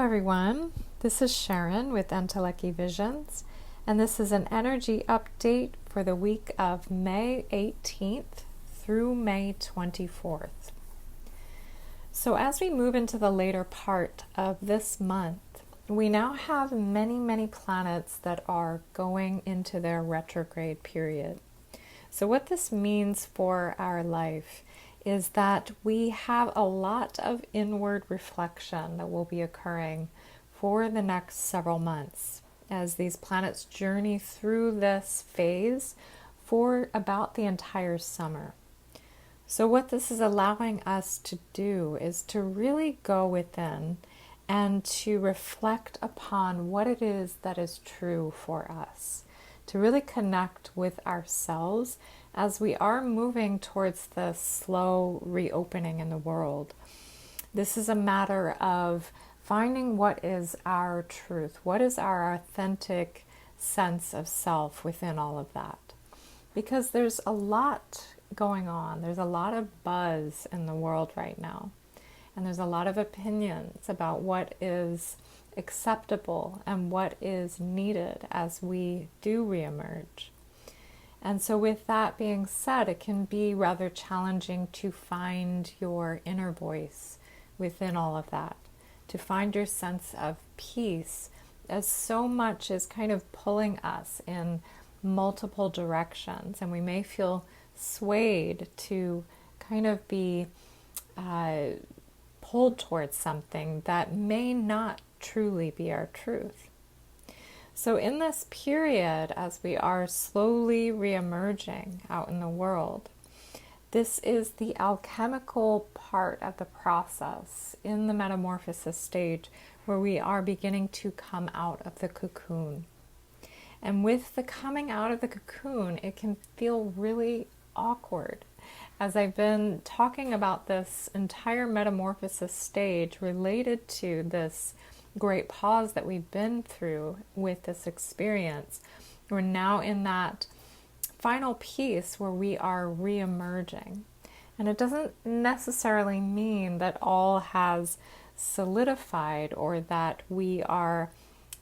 everyone. This is Sharon with Entelechy Visions, and this is an energy update for the week of May 18th through May 24th. So as we move into the later part of this month, we now have many planets that are going into their retrograde period. So what this means for our life is that we have a lot of inward reflection that will be occurring for the next several months as these planets journey through this phase for about the entire summer. So what this is allowing us to do is to really go within and to reflect upon what it is that is true for us, to really connect with ourselves as we are moving towards the slow reopening in the world. This is a matter of finding what is our truth, what is our authentic sense of self within all of that. Because there's a lot going on, there's a lot of buzz in the world right now, and there's a lot of opinions about what is acceptable and what is needed as we do reemerge. And so with that being said, it can be rather challenging to find your inner voice within all of that, to find your sense of peace, as so much is kind of pulling us in multiple directions, and we may feel swayed to kind of be pulled towards something that may not truly be our truth. So in this period, as we are slowly reemerging out in the world, this is the alchemical part of the process in the metamorphosis stage where we are beginning to come out of the cocoon. And with the coming out of the cocoon, it can feel really awkward. As I've been talking about this entire metamorphosis stage related to this great pause that we've been through with this experience, we're now in that final piece where we are re-emerging. And it doesn't necessarily mean that all has solidified or that we are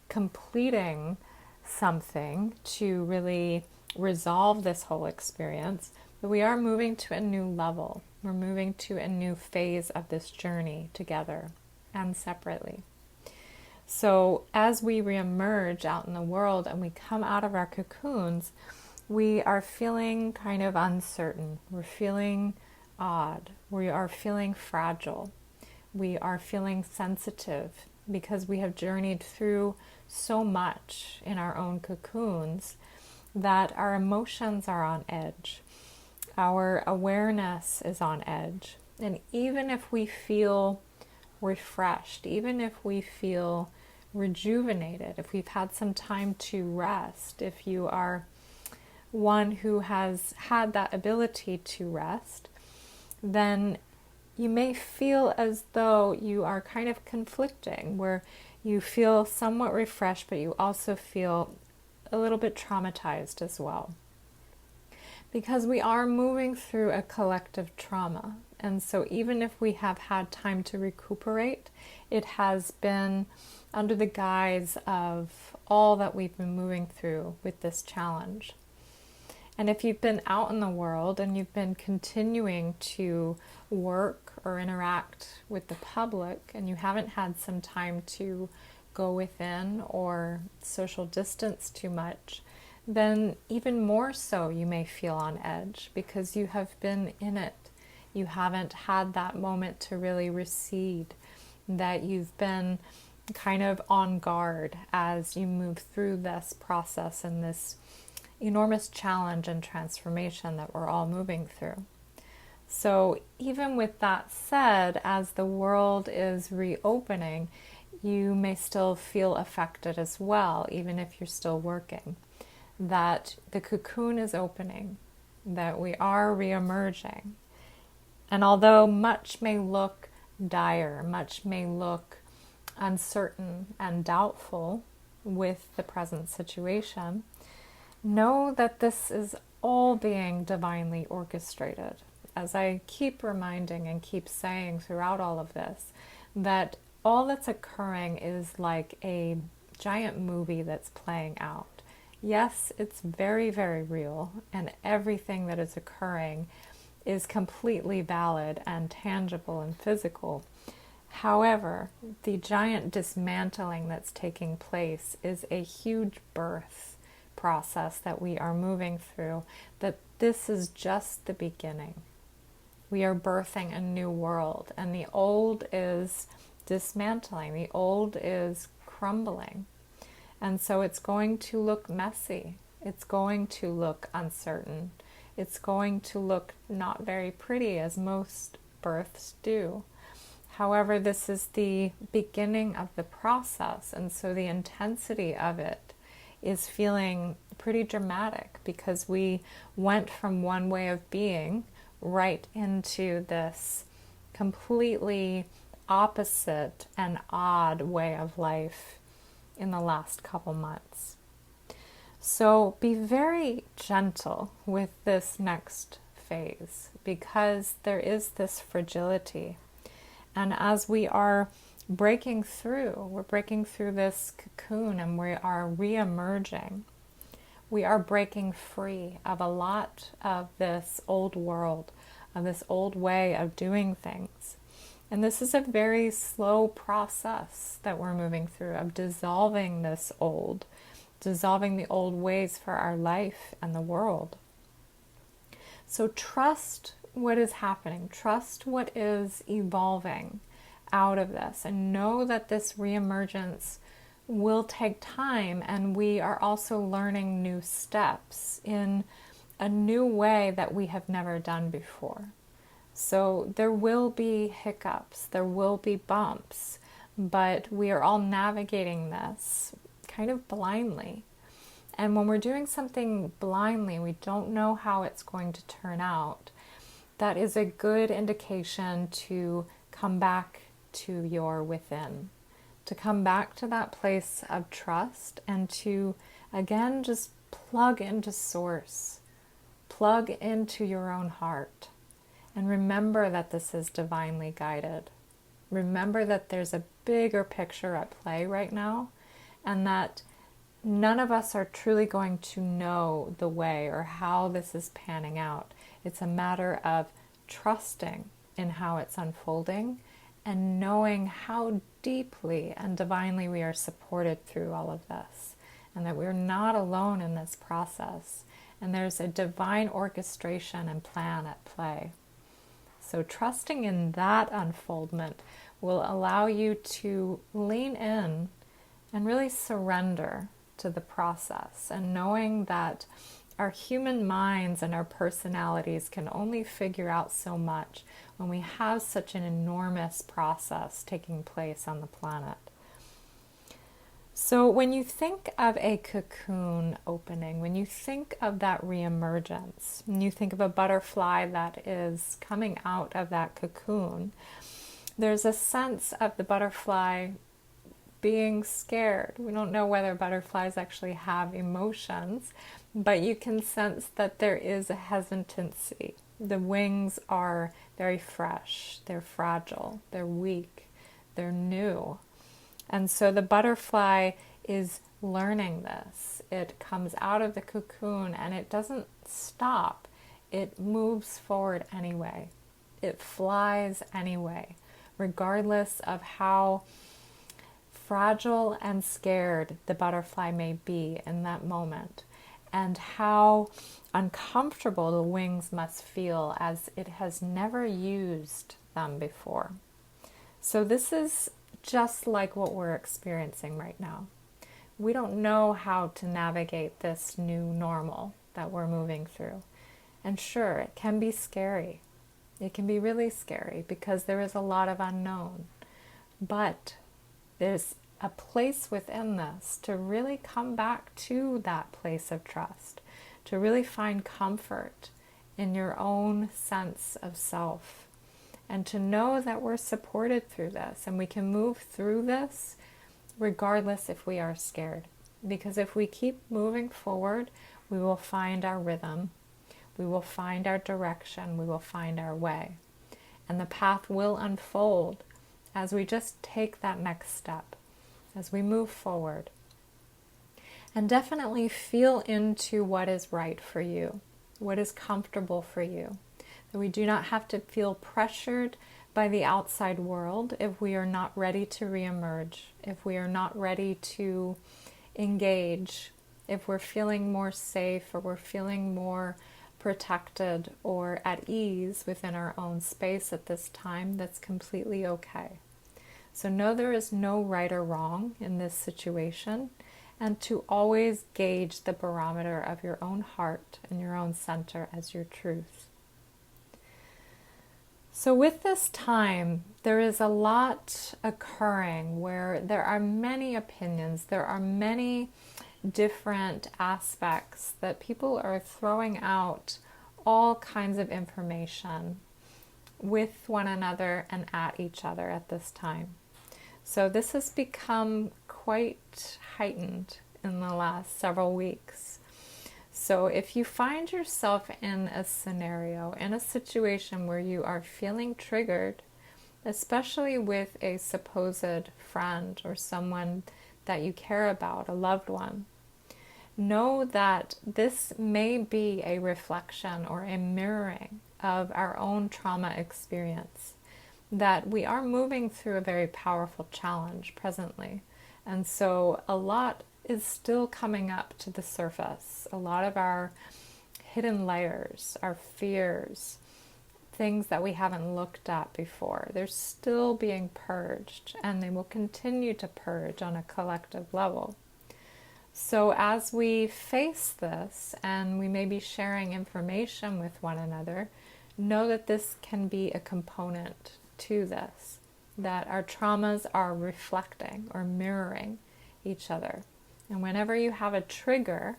completing something to really resolve this whole experience, but we are moving to a new level. We're moving to a new phase of this journey together and separately. So as we reemerge out in the world and we come out of our cocoons, we are feeling kind of uncertain. We're feeling odd. We are feeling fragile. We are feeling sensitive because we have journeyed through so much in our own cocoons that our emotions are on edge. Our awareness is on edge. And even if we feel refreshed, even if we feel rejuvenated, if we've had some time to rest, if you are one who has had that ability to rest, then you may feel as though you are kind of conflicting, where you feel somewhat refreshed, but you also feel a little bit traumatized as well. Because we are moving through a collective trauma. And so even if we have had time to recuperate, it has been under the guise of all that we've been moving through with this challenge. And if you've been out in the world and you've been continuing to work or interact with the public and you haven't had some time to go within or social distance too much, then even more so you may feel on edge because you have been in it. You haven't had that moment to really recede, that you've been kind of on guard as you move through this process and this enormous challenge and transformation that we're all moving through. So even with that said, as the world is reopening, you may still feel affected as well, even if you're still working. That the cocoon is opening, that we are re-emerging. And although much may look dire, much may look uncertain and doubtful with the present situation, know that this is all being divinely orchestrated. As I keep reminding and keep saying throughout all of this, that all that's occurring is like a giant movie that's playing out. Yes, it's very, very real, and everything that is occurring is completely valid and tangible and physical. However, the giant dismantling that's taking place is a huge birth process that we are moving through, that this is just the beginning. We are birthing a new world, and the old is dismantling, the old is crumbling. And so it's going to look messy, it's going to look uncertain, it's going to look not very pretty, as most births do. However, this is the beginning of the process, and so the intensity of it is feeling pretty dramatic, because we went from one way of being right into this completely opposite and odd way of life in the last couple months. So be very gentle with this next phase, because there is this fragility. And as we are breaking through, we're breaking through this cocoon and we are re-emerging. We are breaking free of a lot of this old world, of this old way of doing things. And this is a very slow process that we're moving through, of dissolving this old, dissolving the old ways for our life and the world. So trust what is happening, trust what is evolving out of this, and know that this reemergence will take time, and we are also learning new steps in a new way that we have never done before. So there will be hiccups, there will be bumps, but we are all navigating this kind of blindly. And when we're doing something blindly, we don't know how it's going to turn out. That is a good indication to come back to your within, to come back to that place of trust, and to, again, just plug into source, plug into your own heart, and remember that this is divinely guided. Remember that there's a bigger picture at play right now, and that none of us are truly going to know the way or how this is panning out. It's a matter of trusting in how it's unfolding and knowing how deeply and divinely we are supported through all of this, and that we're not alone in this process, and there's a divine orchestration and plan at play. So trusting in that unfoldment will allow you to lean in and really surrender to the process, and knowing that our human minds and our personalities can only figure out so much when we have such an enormous process taking place on the planet. So when you think of a cocoon opening, when you think of that reemergence, and you think of a butterfly that is coming out of that cocoon, there's a sense of the butterfly being scared. We don't know whether butterflies actually have emotions, but you can sense that there is a hesitancy. The wings are very fresh, they're fragile, they're weak, they're new. And so the butterfly is learning this. It comes out of the cocoon and it doesn't stop. It moves forward anyway. It flies anyway, regardless of how fragile and scared the butterfly may be in that moment, and how uncomfortable the wings must feel as it has never used them before. So this is just like what we're experiencing right now. We don't know how to navigate this new normal that we're moving through. And sure, it can be scary. It can be really scary because there is a lot of unknown. But there's a place within this to really come back to that place of trust, to really find comfort in your own sense of self, and to know that we're supported through this and we can move through this regardless if we are scared. Because if we keep moving forward, we will find our rhythm, we will find our direction, we will find our way. And the path will unfold as we just take that next step, as we move forward. And definitely feel into what is right for you, what is comfortable for you. That we do not have to feel pressured by the outside world if we are not ready to reemerge, if we are not ready to engage, if we're feeling more safe or we're feeling more protected or at ease within our own space at this time, that's completely okay. So know there is no right or wrong in this situation, and to always gauge the barometer of your own heart and your own center as your truth. So with this time, there is a lot occurring where there are many opinions, there are many different aspects that people are throwing out all kinds of information with one another and at each other at this time. So this has become quite heightened in the last several weeks. So if you find yourself in a scenario, in a situation where you are feeling triggered, especially with a supposed friend or someone that you care about, a loved one, know that this may be a reflection or a mirroring of our own trauma experience, that we are moving through a very powerful challenge presently. And so a lot is still coming up to the surface. A lot of our hidden layers, our fears, things that we haven't looked at before, they're still being purged, and they will continue to purge on a collective level. So as we face this, and we may be sharing information with one another, know that this can be a component to this, that our traumas are reflecting or mirroring each other. And whenever you have a trigger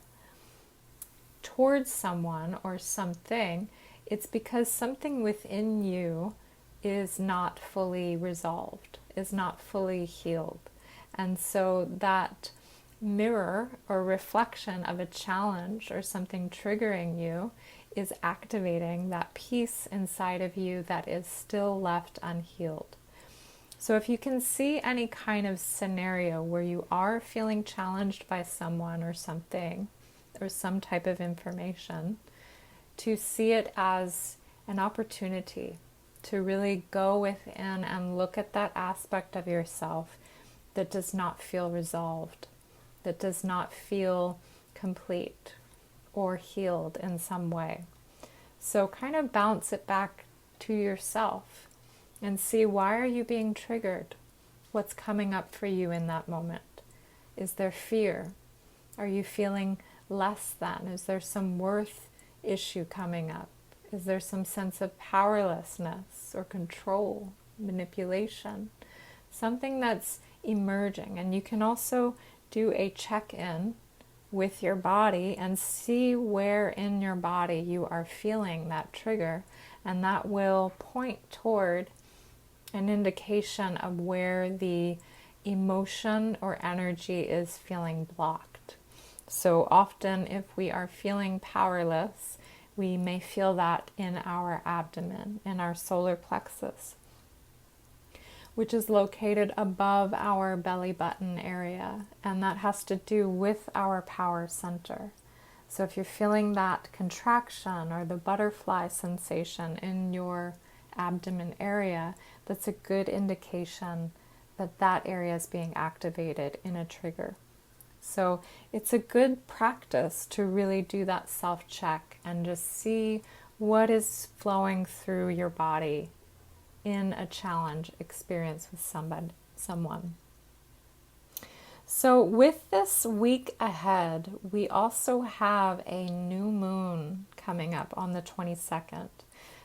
towards someone or something, it's because something within you is not fully resolved, is not fully healed. And so that mirror or reflection of a challenge or something triggering you is activating that piece inside of you that is still left unhealed. So if you can see any kind of scenario where you are feeling challenged by someone or something or some type of information, to see it as an opportunity to really go within and look at that aspect of yourself that does not feel resolved, that does not feel complete or healed in some way. So kind of bounce it back to yourself and see, why are you being triggered? What's coming up for you in that moment? Is there fear? Are you feeling less than? Is there some worth issue coming up? Is there some sense of powerlessness or control, manipulation? Something that's emerging. And you can also do a check-in with your body and see where in your body you are feeling that trigger, and that will point toward an indication of where the emotion or energy is feeling blocked. So often if we are feeling powerless, we may feel that in our abdomen, in our solar plexus, which is located above our belly button area, and that has to do with our power center. So if you're feeling that contraction or the butterfly sensation in your abdomen area, that's a good indication that that area is being activated in a trigger. So it's a good practice to really do that self-check and just see what is flowing through your body in a challenge experience with someone. So with this week ahead, we also have a new moon coming up on the 22nd.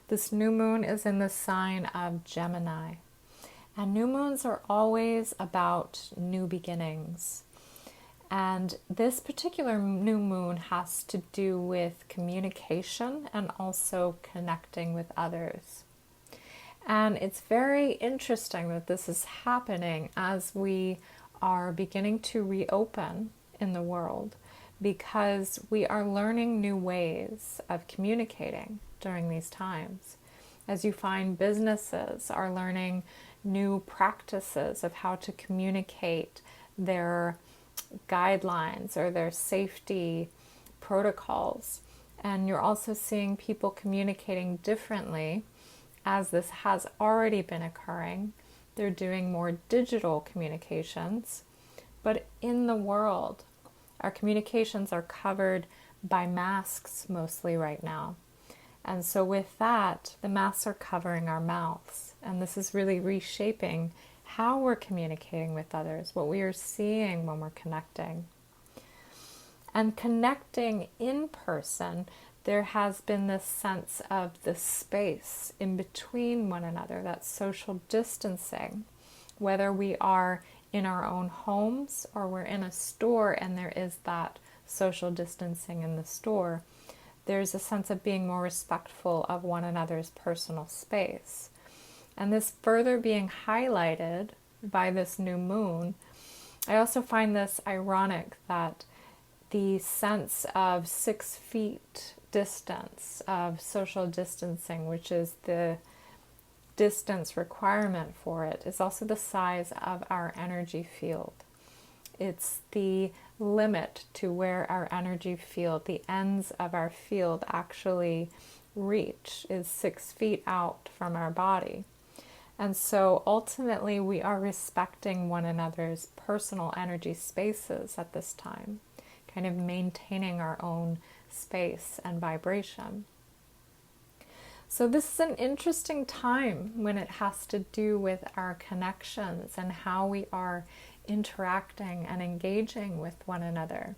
This new moon is in the sign of Gemini. And new moons are always about new beginnings. And this particular new moon has to do with communication and also connecting with others. And it's very interesting that this is happening as we are beginning to reopen in the world, because we are learning new ways of communicating during these times. as you find businesses are learning new practices of how to communicate their guidelines or their safety protocols. And you're also seeing people communicating differently, as this has already been occurring. They're doing more digital communications, but in the world, our communications are covered by masks mostly right now. And so with that, the masks are covering our mouths. And this is really reshaping how we're communicating with others, what we are seeing when we're connecting. And connecting in person, there has been this sense of the space in between one another, that social distancing, whether we are in our own homes or we're in a store and there is that social distancing in the store. There's a sense of being more respectful of one another's personal space. And this further being highlighted by this new moon. I also find this ironic that the sense of 6 feet distance of social distancing, which is the distance requirement for it, is also the size of our energy field. It's the limit to where our energy field, the ends of our field actually reach, is 6 feet out from our body. And so ultimately we are respecting one another's personal energy spaces at this time, kind of maintaining our own space and vibration. So this is an interesting time when it has to do with our connections and how we are interacting and engaging with one another.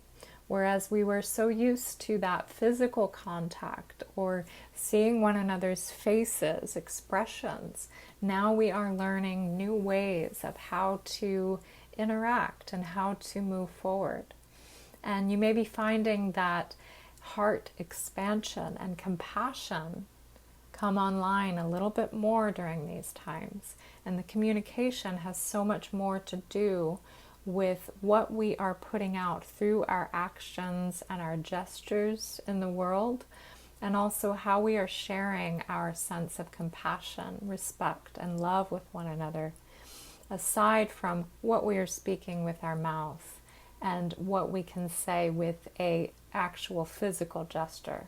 Whereas we were so used to that physical contact or seeing one another's faces, expressions, now we are learning new ways of how to interact and how to move forward. And you may be finding that heart expansion and compassion come online a little bit more during these times. And the communication has so much more to do with what we are putting out through our actions and our gestures in the world, and also how we are sharing our sense of compassion, respect, and love with one another, aside from what we are speaking with our mouth and what we can say with an actual physical gesture.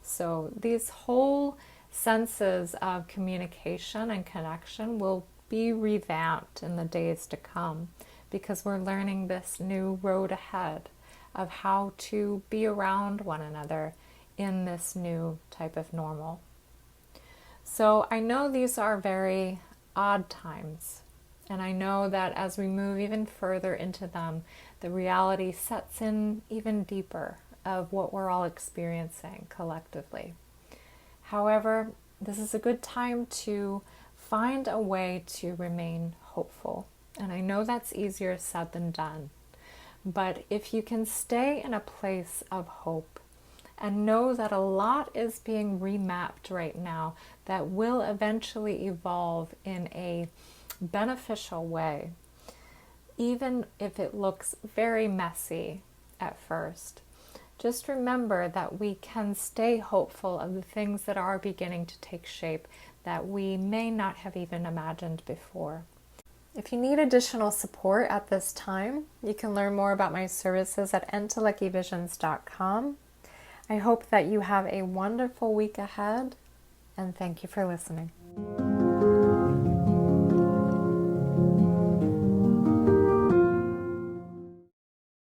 So these whole senses of communication and connection will be revamped in the days to come, because we're learning this new road ahead of how to be around one another in this new type of normal. So I know these are very odd times, and I know that as we move even further into them, the reality sets in even deeper of what we're all experiencing collectively. However, this is a good time to find a way to remain hopeful. And I know that's easier said than done. But if you can stay in a place of hope and know that a lot is being remapped right now that will eventually evolve in a beneficial way, even if it looks very messy at first, just remember that we can stay hopeful of the things that are beginning to take shape that we may not have even imagined before. If you need additional support at this time, you can learn more about my services at entelechivisions.com. I hope that you have a wonderful week ahead, and thank you for listening.